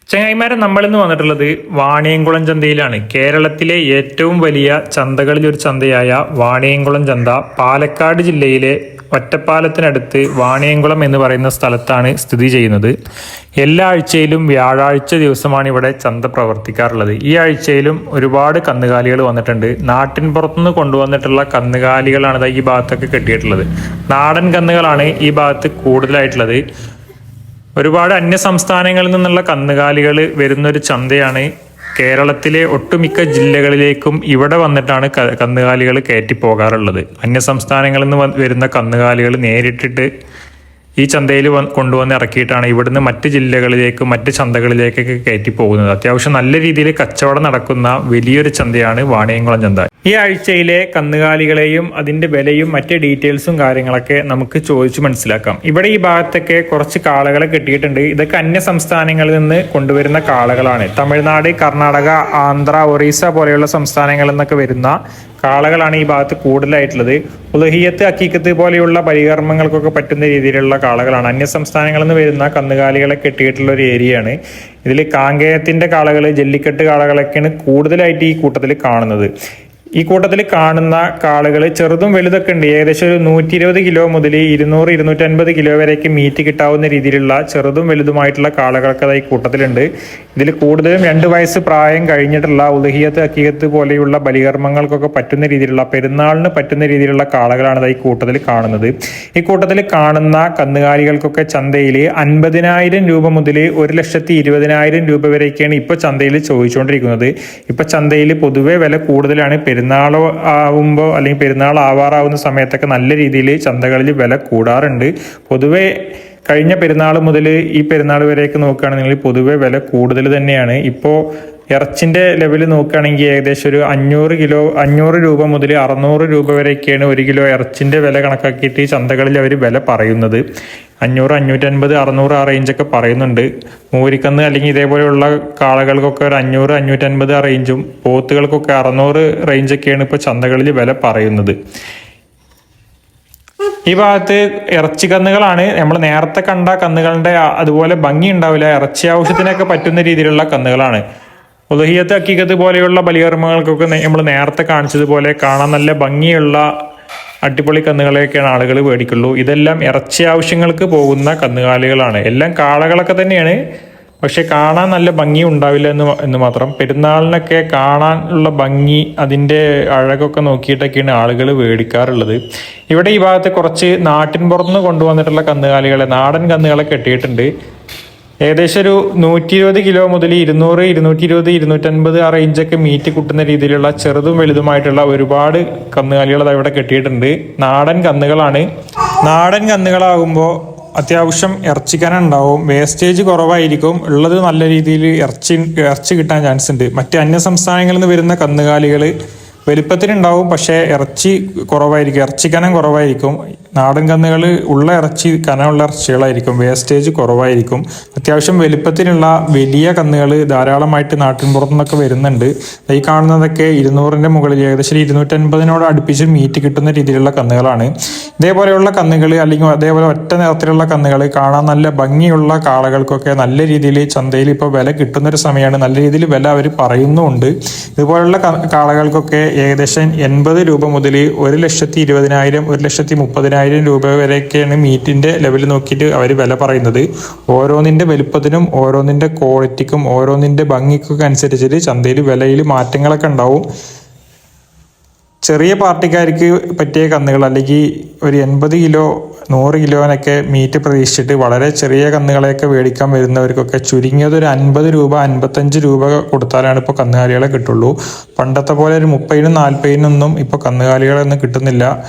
ചങ്ങായിമാരെ, നമ്മളിന്ന് വന്നിട്ടുള്ളത് വാണിയംകുളം ചന്തയിലാണ്. കേരളത്തിലെ ഏറ്റവും വലിയ ചന്തകളിൽ ഒരു ചന്തയായ വാണിയംകുളം ചന്ത പാലക്കാട് ജില്ലയിലെ ഒറ്റപ്പാലത്തിനടുത്ത് വാണിയംകുളം എന്ന് പറയുന്ന സ്ഥലത്താണ് സ്ഥിതി ചെയ്യുന്നത്. എല്ലാ ആഴ്ചയിലും വ്യാഴാഴ്ച ദിവസമാണ് ഇവിടെ ചന്ത പ്രവർത്തിക്കാറുള്ളത്. ഈ ആഴ്ചയിലും ഒരുപാട് കന്നുകാലികൾ വന്നിട്ടുണ്ട്. നാട്ടിൻ പുറത്തുനിന്ന് കൊണ്ടുവന്നിട്ടുള്ള കന്നുകാലികളാണ് ഈ ഭാഗത്തൊക്കെ കെട്ടിയിട്ടുള്ളത്. നാടൻ കന്നുകളാണ് ഈ ഭാഗത്ത് കൂടുതലായിട്ടുള്ളത്. ഒരുപാട് അന്യ സംസ്ഥാനങ്ങളിൽ നിന്നുള്ള കന്നുകാലികൾ വരുന്നൊരു ചന്തയാണ്. കേരളത്തിലെ ഒട്ടുമിക്ക ജില്ലകളിലേക്കും ഇവിടെ വന്നിട്ടാണ് കന്നുകാലികൾ കയറ്റി പോകാറുള്ളത്. അന്യ സംസ്ഥാനങ്ങളിൽ നിന്ന് വരുന്ന കന്നുകാലികൾ നേരിട്ടിട്ട് ഈ ചന്തയിൽ കൊണ്ടുവന്ന് ഇറക്കിയിട്ടാണ് ഇവിടുന്ന് മറ്റ് ജില്ലകളിലേക്കും മറ്റ് ചന്തകളിലേക്കൊക്കെ കയറ്റി പോകുന്നത്. അത്യാവശ്യം നല്ല രീതിയിൽ കച്ചവടം നടക്കുന്ന വലിയൊരു ചന്തയാണ് വാണിയംകുളം ചന്ത. ഈ ആഴ്ചയിലെ കന്നുകാലികളെയും അതിന്റെ വിലയും മറ്റ് ഡീറ്റെയിൽസും കാര്യങ്ങളൊക്കെ നമുക്ക് ചോദിച്ചു മനസ്സിലാക്കാം. ഇവിടെ ഈ ഭാഗത്തൊക്കെ കുറച്ച് കാളകളെ കെട്ടിയിട്ടുണ്ട്. ഇതൊക്കെ അന്യ സംസ്ഥാനങ്ങളിൽ നിന്ന് കൊണ്ടുവരുന്ന കാളകളാണ്. തമിഴ്നാട്, കർണാടക, ആന്ധ്ര, ഒറീസ പോലെയുള്ള സംസ്ഥാനങ്ങളിൽ നിന്നൊക്കെ വരുന്ന കാളകളാണ് ഈ ഭാഗത്ത് കൂടുതലായിട്ടുള്ളത്. ഉലഹിയത്ത്, അക്കീക്കത്ത് പോലെയുള്ള പരികർമ്മങ്ങൾക്കൊക്കെ പറ്റുന്ന രീതിയിലുള്ള കാളകളാണ്. അന്യ സംസ്ഥാനങ്ങളിൽ നിന്ന് വരുന്ന കന്നുകാലികളെ കെട്ടിയിട്ടുള്ള ഒരു ഏരിയയാണ്. ഇതിൽ കാങ്കേയത്തിന്റെ കാളകൾ, ജല്ലിക്കെട്ട് കാളകളൊക്കെയാണ് കൂടുതലായിട്ട് ഈ കൂട്ടത്തിൽ കാണുന്നത്. ഈ കൂട്ടത്തിൽ കാണുന്ന കാളകൾ ചെറുതും വലുതൊക്കെ ഉണ്ട്. ഏകദേശം ഒരു 120 കിലോ മുതൽ 200-250 കിലോ വരെയൊക്കെ മീറ്റ് കിട്ടാവുന്ന രീതിയിലുള്ള ചെറുതും വലുതുമായിട്ടുള്ള കാളകളൊക്കെ ഈ കൂട്ടത്തിലുണ്ട്. ഇതിൽ കൂടുതലും 2 വയസ്സ് പ്രായം കഴിഞ്ഞിട്ടുള്ള ഉലഹിയത്ത്, അക്കീകത്ത് പോലെയുള്ള ബലികർമ്മങ്ങൾക്കൊക്കെ പറ്റുന്ന രീതിയിലുള്ള, പെരുന്നാളിന് പറ്റുന്ന രീതിയിലുള്ള കാളകളാണ് ഈ കൂട്ടത്തിൽ കാണുന്നത്. ഈ കൂട്ടത്തിൽ കാണുന്ന കന്നുകാലികൾക്കൊക്കെ ചന്തയിൽ 50,000 രൂപ മുതൽ 1,20,000 രൂപ വരെയൊക്കെയാണ് ഇപ്പോൾ ചന്തയിൽ ചോദിച്ചുകൊണ്ടിരിക്കുന്നത്. ഇപ്പൊ ചന്തയിൽ പൊതുവെ വില കൂടുതലാണ്. പെരുന്നാൾ ആവുമ്പോൾ അല്ലെങ്കിൽ പെരുന്നാൾ ആവാറാവുന്ന സമയത്തൊക്കെ നല്ല രീതിയിൽ ചന്തകളിൽ വില കൂടാറുണ്ട്. പൊതുവെ കഴിഞ്ഞ പെരുന്നാൾ മുതൽ ഈ പെരുന്നാൾ വരെയൊക്കെ നോക്കുകയാണെങ്കിൽ പൊതുവെ വില കൂടുതൽ തന്നെയാണ്. ഇപ്പോൾ ഇറച്ചിന്റെ ലെവൽ നോക്കുകയാണെങ്കിൽ ഏകദേശം ഒരു 500 രൂപ മുതൽ 600 രൂപ വരെയൊക്കെയാണ് 1 കിലോ ഇറച്ചിന്റെ വില കണക്കാക്കിയിട്ട് ചന്തകളിൽ അവർ വില പറയുന്നത്. 500, 550, 600 ആ റേഞ്ചൊക്കെ പറയുന്നുണ്ട്. മൂരിക്കന്ന് അല്ലെങ്കിൽ ഇതേപോലെയുള്ള കാളകൾക്കൊക്കെ ഒരു 500, 550 ആ റേഞ്ചും, പോത്തുകൾക്കൊക്കെ 600 റേഞ്ചൊക്കെയാണ് ഇപ്പോൾ ചന്തകളിൽ വില പറയുന്നത്. ഈ ഭാഗത്ത് ഇറച്ചി കന്നുകളാണ്. നമ്മൾ നേരത്തെ കണ്ട കന്നുകളുടെ അതുപോലെ ഭംഗി ഉണ്ടാവില്ല. ഇറച്ചി ആവശ്യത്തിനൊക്കെ പറ്റുന്ന രീതിയിലുള്ള കന്നുകളാണ്. ഉലഹിയത്ത്, അക്കീകത്ത് പോലെയുള്ള ബലികർമ്മങ്ങൾക്കൊക്കെ നമ്മൾ നേരത്തെ കാണിച്ചതുപോലെ കാണാൻ നല്ല ഭംഗിയുള്ള അടിപൊളി കന്നുകളെയൊക്കെയാണ് ആളുകൾ മേടിക്കുള്ളൂ. ഇതെല്ലാം ഇറച്ചി ആവശ്യങ്ങൾക്ക് പോകുന്ന കന്നുകാലികളാണ്. എല്ലാം കാളകളൊക്കെ തന്നെയാണ്, പക്ഷെ കാണാൻ നല്ല ഭംഗി ഉണ്ടാവില്ല എന്ന് മാത്രം. പെരുന്നാളിനൊക്കെ കാണാനുള്ള ഭംഗി, അതിൻ്റെ അഴകൊക്കെ നോക്കിയിട്ടൊക്കെയാണ് ആളുകൾ മേടിക്കാറുള്ളത്. ഇവിടെ ഈ ഭാഗത്ത് കുറച്ച് നാട്ടിൻ പുറത്തുനിന്ന് കൊണ്ടുവന്നിട്ടുള്ള കന്നുകാലികളെ, നാടൻ കന്നുകളെ കെട്ടിയിട്ടുണ്ട്. ഏകദേശം ഒരു 120 കിലോ മുതൽ 200, 220, 250 ആ റേഞ്ചൊക്കെ മീറ്റ് കിട്ടുന്ന രീതിയിലുള്ള ചെറുതും വലുതുമായിട്ടുള്ള ഒരുപാട് കന്നുകാലികൾ ഇവിടെ കെട്ടിയിട്ടുണ്ട്. നാടൻ കന്നുകളാണ്. നാടൻ കന്നുകളാകുമ്പോൾ അത്യാവശ്യം ഇറച്ചിക്കനം ഉണ്ടാവും. വേസ്റ്റേജ് കുറവായിരിക്കും. ഉള്ളത് നല്ല രീതിയിൽ ഇറച്ചി കിട്ടാൻ ചാൻസ് ഉണ്ട്. മറ്റ് അന്യ സംസ്ഥാനങ്ങളിൽ നിന്ന് വരുന്ന കന്നുകാലികൾ വലിപ്പത്തിനുണ്ടാവും, പക്ഷേ ഇറച്ചി കുറവായിരിക്കും, ഇറച്ചിക്കനം കുറവായിരിക്കും. നാടൻ കന്നുകൾ ഉള്ള ഇറച്ചി, കനമുള്ള ഇറച്ചികളായിരിക്കും, വേസ്റ്റേജ് കുറവായിരിക്കും. അത്യാവശ്യം വലിപ്പത്തിലുള്ള വലിയ കന്നുകൾ ധാരാളമായിട്ട് നാട്ടിൻ പുറത്തുനിന്നൊക്കെ വരുന്നുണ്ട്. ഈ കാണുന്നതൊക്കെ 200ന്റെ മുകളിൽ, ഏകദേശം 250 അടുപ്പിച്ച് മീറ്റ് കിട്ടുന്ന രീതിയിലുള്ള കന്നുകളാണ്. ഇതേപോലെയുള്ള കന്നുകൾ അല്ലെങ്കിൽ അതേപോലെ ഒറ്റ നിറത്തിലുള്ള കന്നുകൾ, കാണാൻ നല്ല ഭംഗിയുള്ള കാളകൾക്കൊക്കെ നല്ല രീതിയിൽ ചന്തയിൽ ഇപ്പോൾ വില കിട്ടുന്നൊരു സമയമാണ്. നല്ല രീതിയിൽ വില അവർ പറയുന്നുമുണ്ട്. ഇതുപോലുള്ള കാളകൾക്കൊക്കെ ഏകദേശം 80 രൂപ മുതൽ 1,20,000, 1,30,000 രൂപ വരെയൊക്കെയാണ് മീറ്റിന്റെ ലെവൽ നോക്കിയിട്ട് അവർ വില പറയുന്നത്. ഓരോന്നിന്റെ വലുപ്പത്തിനും ഓരോന്നിന്റെ ക്വാളിറ്റിക്കും ഓരോന്നിന്റെ ഭംഗിക്കൊക്കെ അനുസരിച്ചിട്ട് ചന്തയിൽ വിലയിൽ മാറ്റങ്ങളൊക്കെ ഉണ്ടാവും. ചെറിയ പാർട്ടിക്കാർക്ക് പറ്റിയ കന്നുകൾ, അല്ലെങ്കിൽ ഒരു 80 കിലോ 100 കിലോനൊക്കെ മീറ്റ് പ്രതീക്ഷിച്ചിട്ട് വളരെ ചെറിയ കന്നുകളെയൊക്കെ മേടിക്കാൻ വരുന്നവർക്കൊക്കെ ചുരുങ്ങിയത് ഒരു 50 രൂപ 55 രൂപ കൊടുത്താലാണ് ഇപ്പോൾ കന്നുകാലികളെ കിട്ടുള്ളൂ. പണ്ടത്തെ പോലെ ഒരു 30-നും 40-നൊന്നും ഇപ്പോൾ കന്നുകാലികളൊന്നും കിട്ടുന്നില്ല.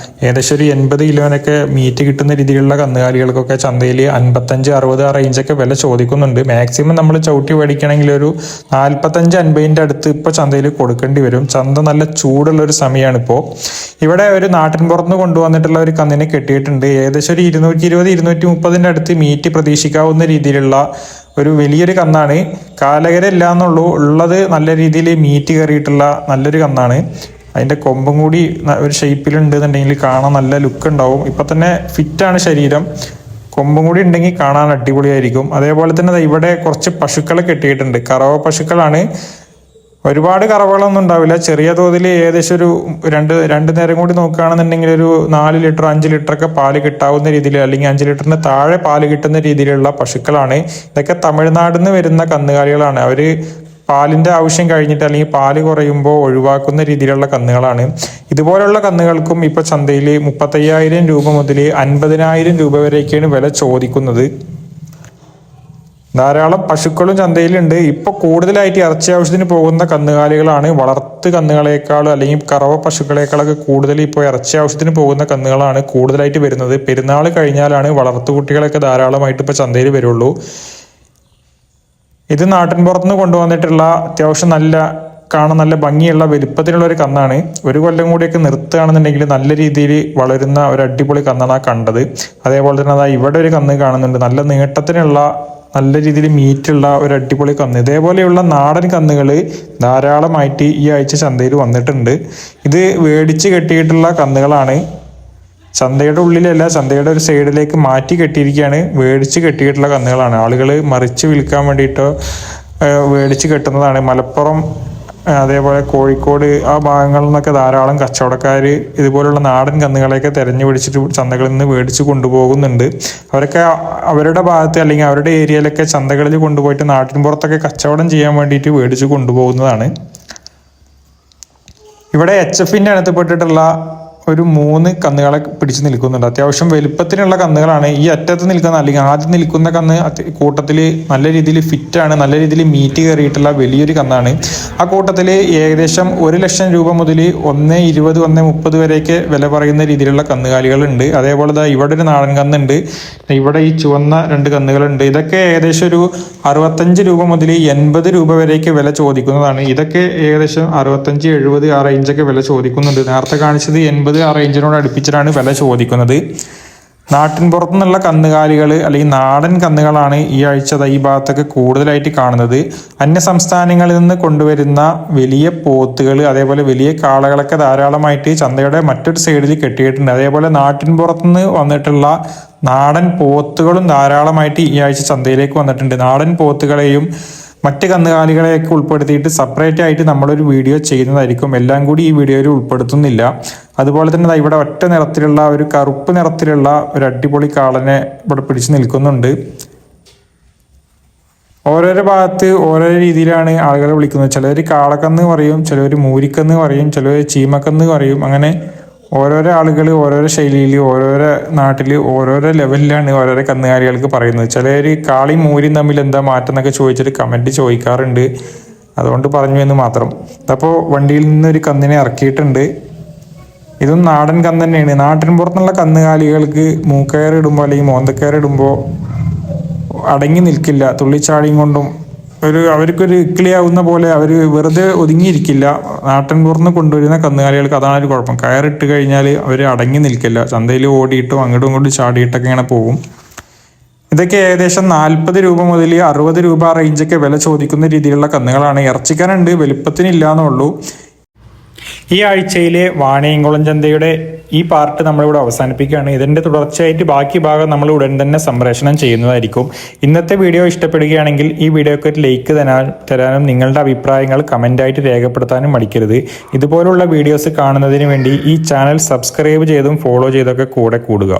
ഏകദേശം ഒരു 80 കിലോനൊക്കെ മീറ്റ് കിട്ടുന്ന രീതിയിലുള്ള കന്നുകാലികൾക്കൊക്കെ ചന്തയിൽ 55, 60 ആ റേഞ്ചൊക്കെ വില ചോദിക്കുന്നുണ്ട്. മാക്സിമം നമ്മൾ ചവിട്ടി മേടിക്കണമെങ്കിൽ ഒരു 45-50ന്റെ അടുത്ത് ഇപ്പോൾ ചന്തയിൽ കൊടുക്കേണ്ടി വരും. ചന്ത നല്ല ചൂടുള്ള ഒരു സമയമാണ് ഇപ്പോൾ. ഇവിടെ ഒരു നാട്ടിൻ പുറത്തുനിന്ന് കൊണ്ടുവന്നിട്ടുള്ള ഒരു കന്നിനെ കെട്ടിയിട്ടുണ്ട്. ഏകദേശം ഒരു 220-230ന്റെ അടുത്ത് മീറ്റ് പ്രതീക്ഷിക്കാവുന്ന രീതിയിലുള്ള ഒരു വലിയൊരു കന്നാണ്. കാലകരല്ല എന്നുള്ളൂ, ഉള്ളത് നല്ല രീതിയിൽ മീറ്റ് കയറിയിട്ടുള്ള നല്ലൊരു കന്നാണ്. അതിൻ്റെ കൊമ്പും കൂടി ഒരു ഷേപ്പിലുണ്ട് എന്നുണ്ടെങ്കിൽ കാണാൻ നല്ല ലുക്ക് ഉണ്ടാവും. ഇപ്പം തന്നെ ഫിറ്റാണ് ശരീരം. കൊമ്പും കൂടി ഉണ്ടെങ്കിൽ കാണാൻ അടിപൊളിയായിരിക്കും. അതേപോലെ തന്നെ ഇവിടെ കുറച്ച് പശുക്കളെ കെട്ടിയിട്ടുണ്ട്. കറവ പശുക്കളാണ്. ഒരുപാട് കറവകളൊന്നും ഉണ്ടാവില്ല. ചെറിയ തോതിൽ ഏകദേശം ഒരു രണ്ട് നേരം കൂടി നോക്കുകയാണെന്നുണ്ടെങ്കിൽ ഒരു 4 ലിറ്റർ 5 ലിറ്ററൊക്കെ പാല് കിട്ടാവുന്ന രീതിയിൽ, അല്ലെങ്കിൽ 5 ലിറ്ററിന് താഴെ പാല് കിട്ടുന്ന രീതിയിലുള്ള പശുക്കളാണ്. ഇതൊക്കെ തമിഴ്നാട്ടിൽ നിന്ന് വരുന്ന കന്നുകാലികളാണ്. അവർ പാലിൻ്റെ ആവശ്യം കഴിഞ്ഞിട്ട് അല്ലെങ്കിൽ പാല് കുറയുമ്പോൾ ഒഴിവാക്കുന്ന രീതിയിലുള്ള കന്നുകളാണ്. ഇതുപോലുള്ള കന്നുകൾക്കും ഇപ്പോൾ ചന്തയിൽ 35,000 രൂപ മുതൽ 50,000 രൂപ വരെയൊക്കെയാണ് വില ചോദിക്കുന്നത്. ധാരാളം പശുക്കളും ചന്തയിലുണ്ട്. ഇപ്പോൾ കൂടുതലായിട്ട് ഇറച്ചി ആവശ്യത്തിന് പോകുന്ന കന്നുകാലികളാണ്. വളർത്ത് കന്നുകളേക്കാൾ അല്ലെങ്കിൽ കറവ പശുക്കളേക്കാളൊക്കെ കൂടുതൽ ഇപ്പോൾ ഇറച്ചി ആവശ്യത്തിന് പോകുന്ന കന്നുകളാണ് കൂടുതലായിട്ട് വരുന്നത്. പെരുന്നാൾ കഴിഞ്ഞാലാണ് വളർത്തു കുട്ടികളൊക്കെ ധാരാളമായിട്ട് ഇപ്പോൾ ചന്തയിൽ വരുള്ളൂ. ഇത് നാട്ടിൻ പുറത്തുനിന്ന് കൊണ്ടുവന്നിട്ടുള്ള അത്യാവശ്യം കാണാൻ നല്ല ഭംഗിയുള്ള വലുപ്പത്തിലുള്ള ഒരു കന്നാണ്. ഒരു കൊല്ലം കൂടിയൊക്കെ നിർത്തുകയാണെന്നുണ്ടെങ്കിൽ നല്ല രീതിയിൽ വളരുന്ന ഒരു അടിപൊളി കന്നാണ് കണ്ടത്. അതേപോലെ തന്നെ അതാ ഇവിടെ ഒരു കന്ന് കാണുന്നുണ്ട്. നല്ല നീട്ടത്തിനുള്ള നല്ല രീതിയിൽ മീറ്റുള്ള ഒരു അടിപൊളി കന്ന്. ഇതേപോലെയുള്ള നാടൻ കന്നുകൾ ധാരാളമായിട്ട് ഈ ആഴ്ച ചന്തയിൽ വന്നിട്ടുണ്ട്. ഇത് വേടിച്ച് കെട്ടിയിട്ടുള്ള കന്നുകളാണ്. ചന്തയുടെ ഉള്ളിലല്ല, ചന്തയുടെ ഒരു സൈഡിലേക്ക് മാറ്റി കെട്ടിയിരിക്കുകയാണ്. വേടിച്ച് കെട്ടിയിട്ടുള്ള കന്നുകളാണ്. ആളുകൾ മറിച്ച് വിൽക്കാൻ വേണ്ടിയിട്ടോ വേടിച്ച് കെട്ടുന്നതാണ്. മലപ്പുറം അതേപോലെ കോഴിക്കോട് ആ ഭാഗങ്ങളിൽ നിന്നൊക്കെ ധാരാളം കച്ചവടക്കാർ ഇതുപോലുള്ള നാടൻ കന്നുകളെയൊക്കെ തിരഞ്ഞു പിടിച്ചിട്ട് ചന്തകളിൽ നിന്ന് മേടിച്ച് കൊണ്ടുപോകുന്നുണ്ട്. അവരൊക്കെ അവരുടെ ഭാഗത്ത് അല്ലെങ്കിൽ അവരുടെ ഏരിയയിലൊക്കെ ചന്തകളിൽ കൊണ്ടുപോയിട്ട് നാട്ടിൻ പുറത്തൊക്കെ കച്ചവടം ചെയ്യാൻ വേണ്ടിയിട്ട് മേടിച്ച് കൊണ്ടുപോകുന്നതാണ്. ഇവിടെ HFന്റെ അകത്തുപെട്ടിട്ടുള്ള ഒരു 3 കന്നുകളെ പിടിച്ച് നിൽക്കുന്നുണ്ട്. അത്യാവശ്യം വലുപ്പത്തിനുള്ള കന്നുകളാണ്. ഈ അറ്റത്ത് നിൽക്കുന്ന അല്ലെങ്കിൽ ആദ്യം നിൽക്കുന്ന കന്ന് കൂട്ടത്തിൽ നല്ല രീതിയിൽ ഫിറ്റാണ്, നല്ല രീതിയിൽ മീറ്റ് കയറിയിട്ടുള്ള വലിയൊരു കന്നാണ്. ആ കൂട്ടത്തിൽ ഏകദേശം 1 ലക്ഷം രൂപ മുതൽ 1,20,000 1,30,000 വരെയൊക്കെ വില പറയുന്ന രീതിയിലുള്ള കന്നുകാലികളുണ്ട്. അതേപോലെ ഇവിടെ ഒരു നാടൻ കന്നുണ്ട്. ഇവിടെ ഈ ചുവന്ന 2 കന്നുകളുണ്ട്. ഇതൊക്കെ ഏകദേശം ഒരു 65 രൂപ മുതൽ 80 രൂപ വരെയൊക്കെ വില ചോദിക്കുന്നതാണ്. ഇതൊക്കെ ഏകദേശം 65, 70 ആ റേഞ്ചൊക്കെ വില ചോദിക്കുന്നുണ്ട്. നേരത്തെ കാണിച്ചത് 80 ആ റേഞ്ചിനോട് അടുപ്പിച്ചിട്ടാണ് വില ചോദിക്കുന്നത്. നാട്ടിൻ പുറത്തുനിന്നുള്ള കന്നുകാലികൾ അല്ലെങ്കിൽ നാടൻ കന്നുകളാണ് ഈ ആഴ്ച ഈ ഭാഗത്തൊക്കെ കൂടുതലായിട്ട് കാണുന്നത്. അന്യ സംസ്ഥാനങ്ങളിൽ നിന്ന് കൊണ്ടുവരുന്ന വലിയ പോത്തുകൾ അതേപോലെ വലിയ കാളകളൊക്കെ ധാരാളമായിട്ട് ചന്തയുടെ മറ്റൊരു സൈഡിൽ കെട്ടിയിട്ടുണ്ട്. അതേപോലെ നാട്ടിൻ പുറത്തുനിന്ന് വന്നിട്ടുള്ള നാടൻ പോത്തുകളും ധാരാളമായിട്ട് ഈ ആഴ്ച ചന്തയിലേക്ക് വന്നിട്ടുണ്ട്. നാടൻ പോത്തുകളെയും മറ്റ് കന്നുകാലികളെയൊക്കെ ഉൾപ്പെടുത്തിയിട്ട് സെപ്പറേറ്റ് ആയിട്ട് നമ്മളൊരു വീഡിയോ ചെയ്യുന്നതായിരിക്കും. എല്ലാം കൂടി ഈ വീഡിയോയിൽ ഉൾപ്പെടുത്തുന്നില്ല. അതുപോലെ തന്നെ ഇവിടെ ഒറ്റ നിറത്തിലുള്ള ഒരു കറുപ്പ് നിറത്തിലുള്ള ഒരു അടിപൊളി കാളനെ ഇവിടെ പിടിച്ചു നിൽക്കുന്നുണ്ട്. ഓരോരോ ഭാഗത്ത് ഓരോ രീതിയിലാണ് ആളുകളെ വിളിക്കുന്നത്. ചിലർ കാളക്കന്ന് പറയും, ചിലർ മൂരിക്കന്ന് പറയും, ചിലർ ചീമക്കന്ന് പറയും. അങ്ങനെ ഓരോരോ ആളുകൾ ഓരോരോ ശൈലിയിൽ ഓരോരോ നാട്ടിൽ ഓരോരോ ലെവലിലാണ് ഓരോരോ കന്നുകാലികൾക്ക് പറയുന്നത്. ചിലർ കാളിയും മൂരിയും തമ്മിൽ എന്താ മാറ്റം എന്നൊക്കെ ചോദിച്ചിട്ട് കമൻറ്റ് ചോദിക്കാറുണ്ട്. അതുകൊണ്ട് പറഞ്ഞു എന്ന് മാത്രം. അപ്പോൾ വണ്ടിയിൽ നിന്നൊരു കന്നിനെ ഇറക്കിയിട്ടുണ്ട്. ഇതും നാടൻ കന്ന് തന്നെയാണ്. നാട്ടിൻ പുറത്തുള്ള കന്നുകാലികൾക്ക് മൂക്കയറിടുമ്പോൾ അല്ലെങ്കിൽ മോന്തക്കയറിടുമ്പോൾ അടങ്ങി നിൽക്കില്ല. തുള്ളിച്ചാടിയും കൊണ്ടും അവർക്കൊരു ഇക്കിളിയാവുന്ന പോലെ അവർ വെറുതെ ഒതുങ്ങിയിരിക്കില്ല. നാട്ടിൻ പുറത്തുനിന്ന് കൊണ്ടുവരുന്ന കന്നുകാലികൾക്ക് അതാണ് ഒരു കുഴപ്പം. കയറിട്ട് കഴിഞ്ഞാൽ അവർ അടങ്ങി നിൽക്കില്ല. ചന്തയിൽ ഓടിയിട്ടും അങ്ങോട്ടും ഇങ്ങോട്ടും ചാടിയിട്ടൊക്കെ ഇങ്ങനെ പോകും. ഇതൊക്കെ ഏകദേശം 40 രൂപ മുതൽ 60 രൂപ റേഞ്ചൊക്കെ വില ചോദിക്കുന്ന രീതിയിലുള്ള കന്നുകളാണ്. ഇറച്ചിക്കാനുണ്ട്, വലുപ്പത്തിനില്ലാന്നേ ഉള്ളൂ. ഈ ആഴ്ചയിലെ വാണിയംകുളം ചന്തയുടെ ഈ പാർട്ട് നമ്മളിവിടെ അവസാനിപ്പിക്കുകയാണ്. ഇതിൻ്റെ തുടർച്ചയായിട്ട് ബാക്കി ഭാഗം നമ്മൾ ഉടൻ തന്നെ സംപ്രേഷണം ചെയ്യുന്നതായിരിക്കും. ഇന്നത്തെ വീഡിയോ ഇഷ്ടപ്പെടുകയാണെങ്കിൽ ഈ വീഡിയോക്ക് ഒരു ലൈക്ക് തരാനും നിങ്ങളുടെ അഭിപ്രായങ്ങൾ കമൻ്റായിട്ട് രേഖപ്പെടുത്താനും മടിക്കരുത്. ഇതുപോലുള്ള വീഡിയോസ് കാണുന്നതിന് വേണ്ടി ഈ ചാനൽ സബ്സ്ക്രൈബ് ചെയ്തും ഫോളോ ചെയ്തൊക്കെ കൂടെ കൂടുക.